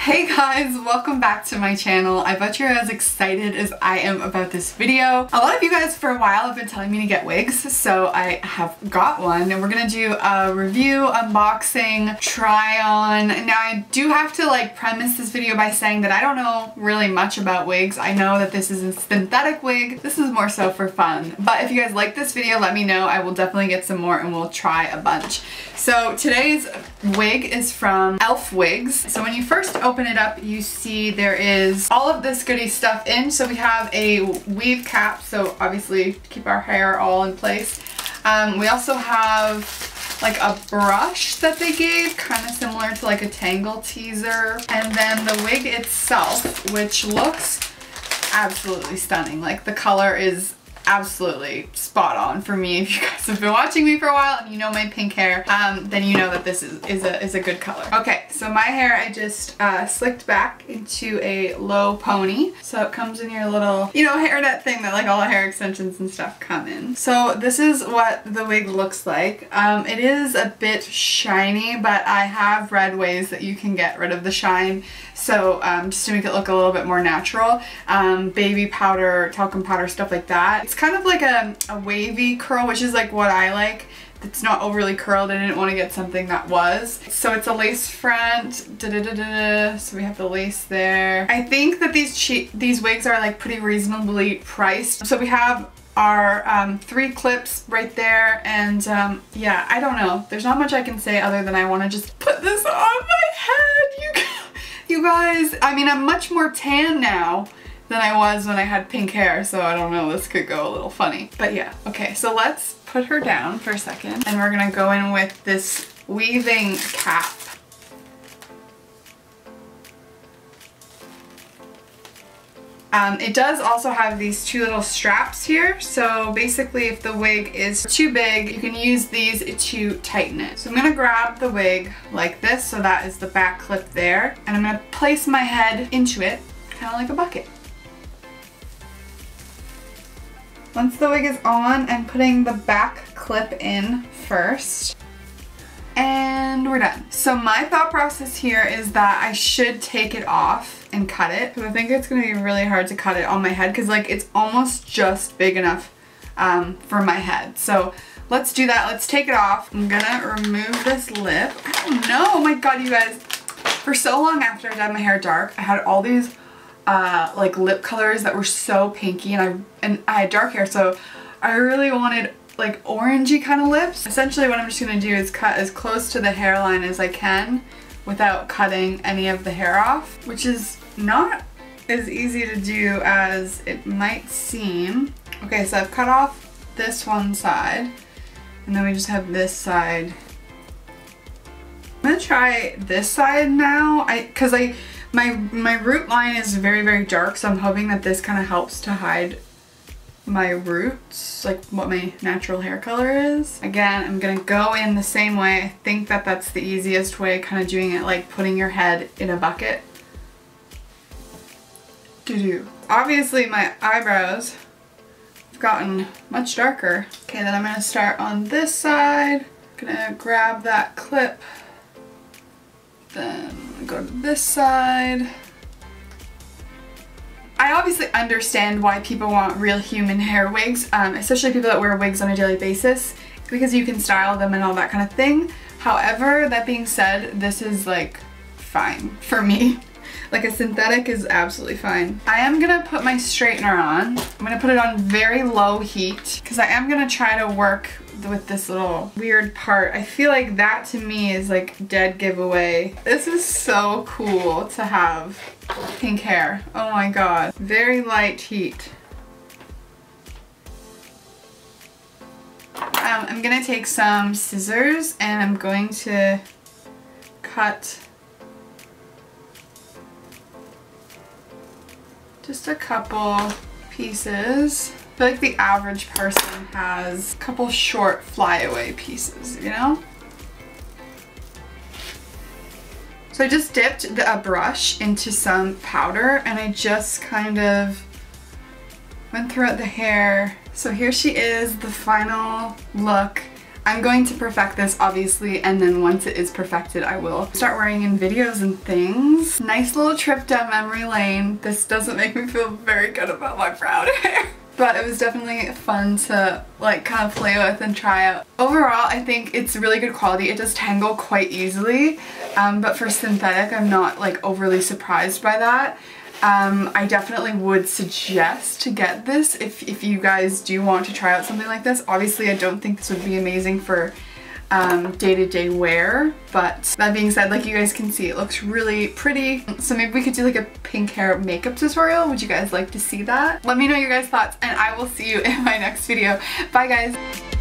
Hey guys, welcome back to my channel. I bet you're as excited as I am about this video. A lot of you guys for a while have been telling me to get wigs, so I have got one and we're gonna do a review, unboxing, try on. Now I do have to premise this video by saying that I don't know really much about wigs. I know that this is a synthetic wig. This is more so for fun. But if you guys like this video, let me know. I will definitely get some more and we'll try a bunch. So today's wig is from WIGS. So when you first open it up, you see there is all of this goodie stuff in. So we have a weave cap, so obviously to keep our hair all in place. We also have like a brush that they gave, kind of similar to like a tangle teaser. And then the wig itself, which looks absolutely stunning. Like the color is absolutely spot on for me. If you guys have been watching me for a while and you know my pink hair, then you know that this is a good color. Okay, so my hair I just slicked back into a low pony. So it comes in your little, you know, hairnet thing that like all the hair extensions and stuff come in. So this is what the wig looks like. It is a bit shiny, but I have read ways that you can get rid of the shine. So just to make it look a little bit more natural, baby powder, talcum powder, stuff like that. It's kind of like a wavy curl, which is like what I like. It's not overly curled. I didn't want to get something that was. So it's a lace front. So we have the lace there. I think that these wigs are like pretty reasonably priced. So we have our 3 clips right there, and yeah, I don't know. There's not much I can say other than I want to just put this on my head. You guys, I mean, I'm much more tan now than I was when I had pink hair, so I don't know, this could go a little funny. But yeah, okay, so let's put her down for a second, and we're gonna go in with this weaving cap. It does also have these 2 little straps here, so basically if the wig is too big, you can use these to tighten it. So I'm gonna grab the wig like this, so that is the back clip there, and I'm gonna place my head into it, kind of like a bucket. Once the wig is on, I'm putting the back clip in first. And we're done. So my thought process here is that I should take it off and cut it, because I think it's going to be really hard to cut it on my head, because like it's almost just big enough for my head. So let's do that. Let's take it off. I'm gonna remove this lip. I don't know. Oh my god, you guys. For so long after I dyed my hair dark, I had all these like lip colors that were so pinky, and I had dark hair, so I really wanted like orangey kind of lips. Essentially what I'm just gonna do is cut as close to the hairline as I can without cutting any of the hair off, which is not as easy to do as it might seem. Okay, so I've cut off this one side, and then we just have this side. I'm gonna try this side now, because my root line is very, very dark, so I'm hoping that this kind of helps to hide my roots, like what my natural hair color is. Again, I'm gonna go in the same way. I think that that's the easiest way, kind of doing it like putting your head in a bucket. Obviously my eyebrows have gotten much darker. Okay, then I'm gonna start on this side. Gonna grab that clip. Then go to this side. I obviously understand why people want real human hair wigs, especially people that wear wigs on a daily basis, because you can style them and all that kind of thing. However, that being said, this is like fine for me. Like a synthetic is absolutely fine. I am gonna put my straightener on. I'm gonna put it on very low heat, because I am gonna try to work with this little weird part. I feel like that to me is like dead giveaway. This is so cool to have pink hair. Oh my god. Very light heat. I'm gonna take some scissors and I'm going to cut just a couple pieces. I feel like the average person has a couple short flyaway pieces, you know? So I just dipped a brush into some powder and I just kind of went throughout the hair. So here she is, the final look. I'm going to perfect this obviously, and then once it is perfected I will start wearing in videos and things. Nice little trip down memory lane. This doesn't make me feel very good about my brown hair. But it was definitely fun to like kind of play with and try out. Overall, I think it's really good quality. It does tangle quite easily, but for synthetic, I'm not like overly surprised by that. I definitely would suggest to get this if you guys do want to try out something like this. Obviously, I don't think this would be amazing for day-to-day wear, but that being said, like you guys can see, it looks really pretty. So maybe we could do like a pink hair makeup tutorial. Would you guys like to see that? Let me know your guys' thoughts, and I will see you in my next video. Bye guys!